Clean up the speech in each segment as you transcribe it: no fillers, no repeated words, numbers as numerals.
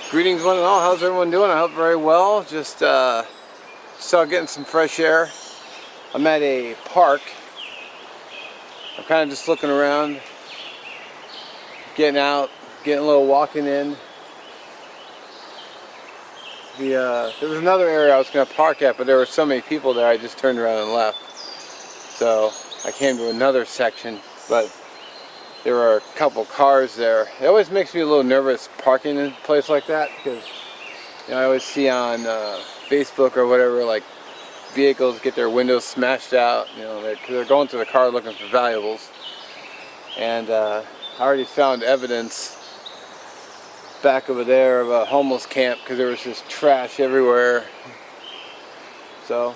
Greetings one and all, how's everyone doing? I hope very well. Just out getting some fresh air. I'm at a park. I'm kind of just looking around, getting out, getting a little walking in. There was another area I was going to park at, but there were so many people there I just turned around and left. So I came to another section, but there were a couple cars there. It always makes me a little nervous parking in a place like that because I always see on Facebook or whatever, like vehicles get their windows smashed out. They're going to the car looking for valuables. And I already found evidence back over there of a homeless camp because there was just trash everywhere. So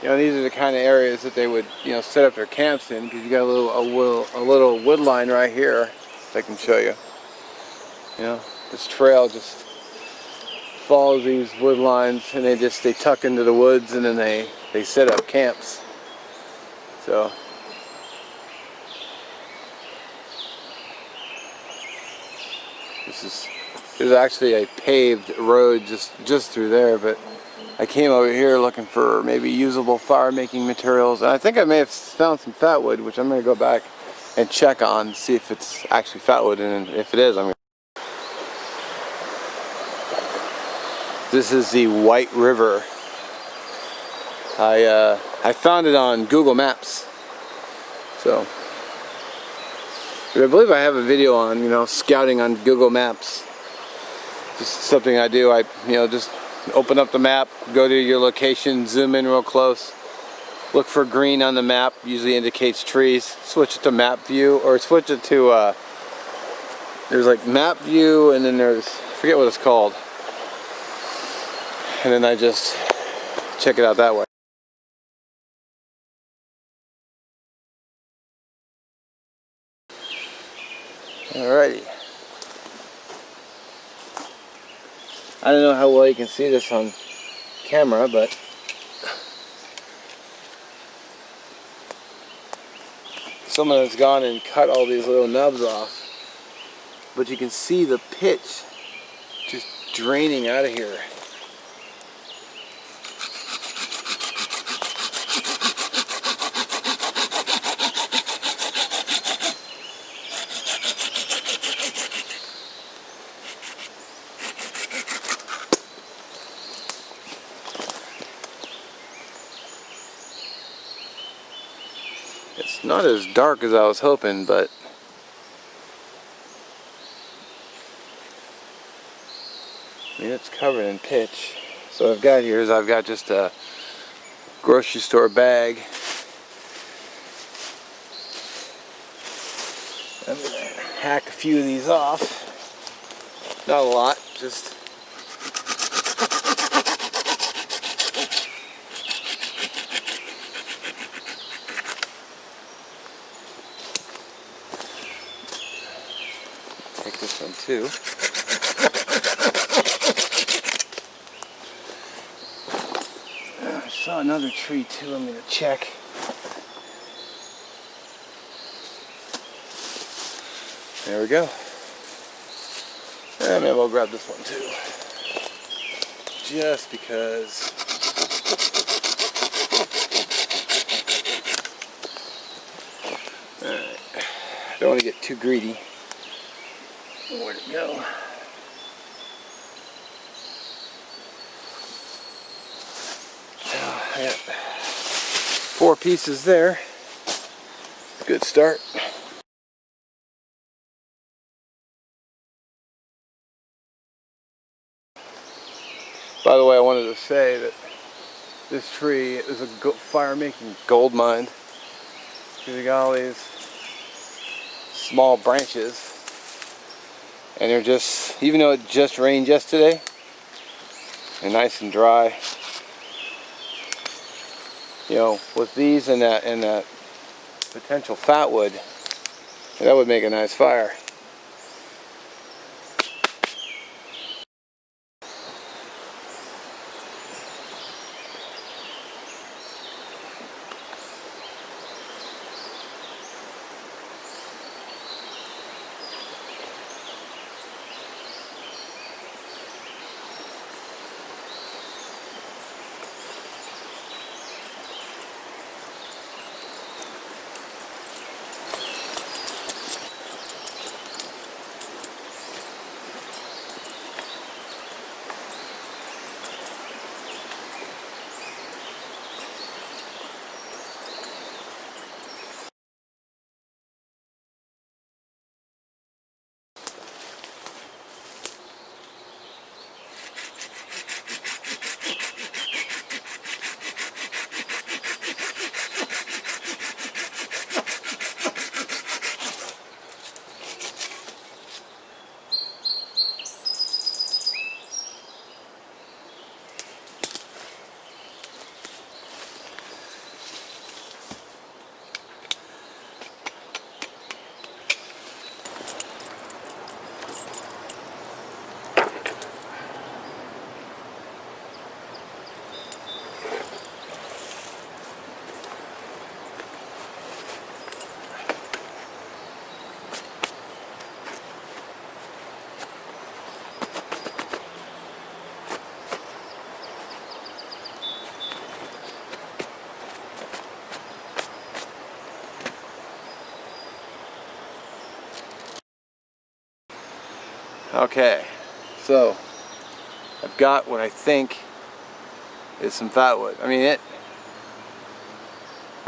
these are the kind of areas that they would, set up their camps in, because you got a little wood line right here that I can show you. This trail just follows these wood lines, and they tuck into the woods, and then they set up camps. So there's actually a paved road just through there, but I came over here looking for maybe usable fire making materials, and I think I may have found some fatwood, which I'm going to go back and check on, see if it's actually fatwood, and if it is, I'm going to... This is the White River. I found it on Google Maps, so I believe I have a video on scouting on Google Maps. Just something I do. Just open up the map, go to your location, zoom in real close, look for green on the map, usually indicates trees, switch it to map view, or switch it to, there's like map view, and then there's, I forget what it's called, and then I just check it out that way. Alrighty. I don't know how well you can see this on camera, but someone has gone and cut all these little nubs off. But you can see the pitch just draining out of here. It's not as dark as I was hoping, but it's covered in pitch. So what I've got here is I've got just a grocery store bag. I'm going to hack a few of these off. Not a lot, just take this one too. I saw another tree too, I'm going to check. There we go. And maybe I'll grab this one too. Just because. Alright. Don't want to get too greedy. Where'd it go? I got 4 pieces there. Good start. By the way, I wanted to say that this tree is a fire-making gold mine. You got all these small branches. And they're just, even though it just rained yesterday, they're nice and dry. With these and that potential fatwood, that would make a nice fire. Okay, so I've got what I think is some fatwood.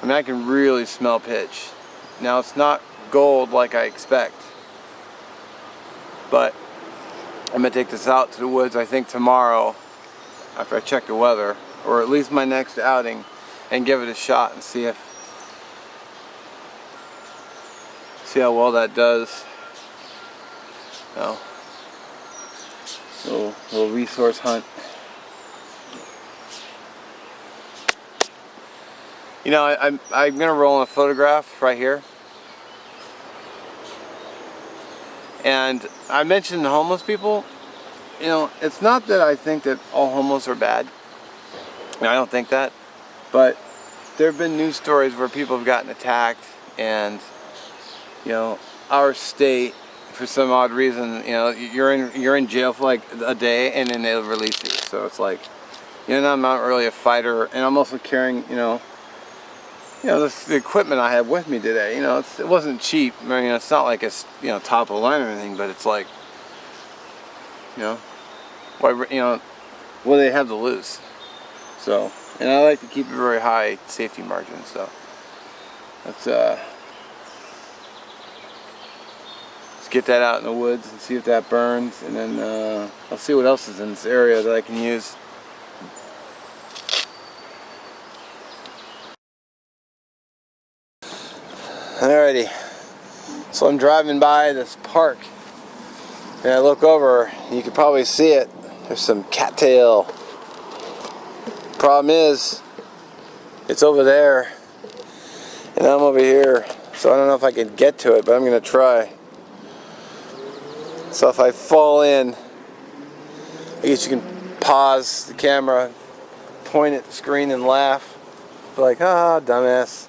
I can really smell pitch. Now it's not gold like I expect, but I'm gonna take this out to the woods, I think tomorrow, after I check the weather, or at least my next outing, and give it a shot and see how well that does. So, little resource hunt. You know, I'm gonna roll in a photograph right here. And I mentioned the homeless people. You know, it's not that I think that all homeless are bad. I don't think that. But there have been news stories where people have gotten attacked, and you know, our state, for some odd reason, you know, you're in jail for like a day, and then they'll release you. So it's like, you know, I'm not really a fighter, and I'm also carrying, the equipment I have with me today. You know, it wasn't cheap. I mean, it's not like it's, you know, top of the line or anything, but it's like, you know, what do they have to lose? So, and I like to keep a very high safety margin. So let's get that out in the woods and see if that burns, and then I'll see what else is in this area that I can use. Alrighty, so I'm driving by this park, and I look over, you can probably see it, there's some cattail. Problem is, it's over there, and I'm over here, so I don't know if I can get to it, but I'm going to try. So if I fall in, I guess you can pause the camera, point at the screen and laugh, be like, ah, dumbass.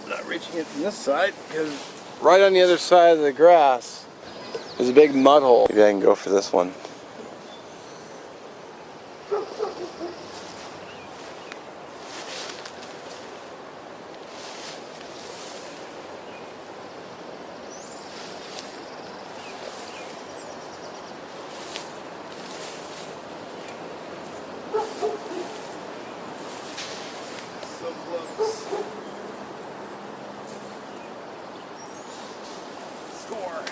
Not reaching it from this side because right on the other side of the grass there's a big mud hole. Maybe I can go for this one. So close. Score.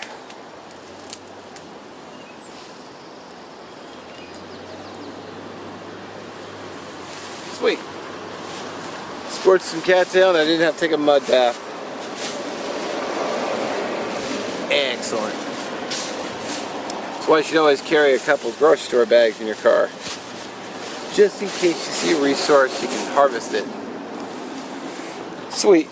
Sweet. Scored some cattail, and I didn't have to take a mud bath. Excellent. That's why you should always carry a couple grocery store bags in your car. Just in case you see a resource, you can harvest it. Sweet.